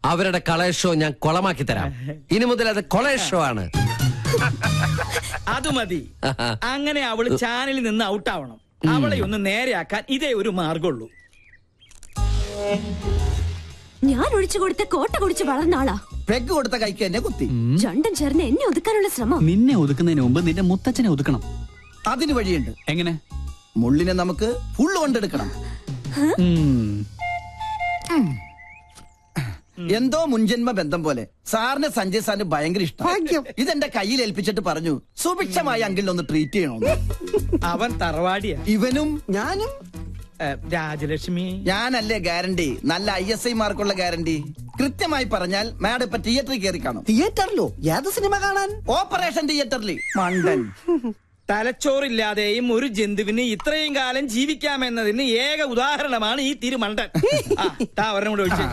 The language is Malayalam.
അവരുടെ കളേഷ് ഷോ ഞാൻ കൊളമാക്കി തരാം. ഇനി മുതൽ അത് കൊളേഷ് ഷോ ആണ്. അത് മതി. അങ്ങനെ അവള് ചാനലിൽ നിന്ന് ഔട്ടാവണം. അവളെ ഒന്ന് നേരെയാക്കാൻ ഇതേ ഒരു മാർഗമുള്ളൂ. ഞാൻ ഒഴിച്ചു കൊടുത്ത കോട്ട കുടിച്ച് വളർന്ന ആളാ. പെഗ് കൊടുത്ത കൈക്ക് എന്നെ കുത്തി. രണ്ടും ചേർന്ന് എന്നെ ഒതുക്കാനുള്ള ശ്രമം. നിന്നെ ഒതുക്കുന്നതിന് മുമ്പ് നിന്റെ മുത്തച്ഛനെ ഒതുക്കണം. അതിന് വഴിയുണ്ട്. എങ്ങനെ? മുള്ളിനെ നമുക്ക് ഫുള്ള് കൊണ്ടെടുക്കണം. എന്തോ മുൻജന്മ ബന്ധം പോലെ സാറിന് സഞ്ജയ് സാറിന് ഭയങ്കര ഇഷ്ടം. ഇതെന്റെ കയ്യിൽ ഏൽപ്പിച്ചിട്ട് പറഞ്ഞു സുഭിക്ഷമായി അങ്കിളിനെ ഒന്ന് ട്രീറ്റ് ചെയ്യണമെന്ന്. അവൻ തറവാടിയാ. ഇവനും ഞാനും. രാജലക്ഷ്മി ഞാനല്ലേ ഗ്യാരണ്ടി? നല്ല ISI മാർക്കുള്ള ഗ്യാരണ്ടി. കൃത്യമായി പറഞ്ഞാൽ മാഡം ഇപ്പൊ തിയേറ്ററിൽ കയറി കാണും. തിയേറ്ററിലോ? ഏത് സിനിമ കാണാൻ? ഓപ്പറേഷൻ തിയേറ്ററിൽ. മണ്ടൻ. തലച്ചോറില്ലാതെയും ഒരു ജന്തുവിന് ഇത്രയും കാലം ജീവിക്കാമെന്നതിന് ഏക ഉദാഹരണമാണ് ഈ തിരുമണ്ടൻ. ഒരെണ്ണം കൂടെ ഒഴിച്ച്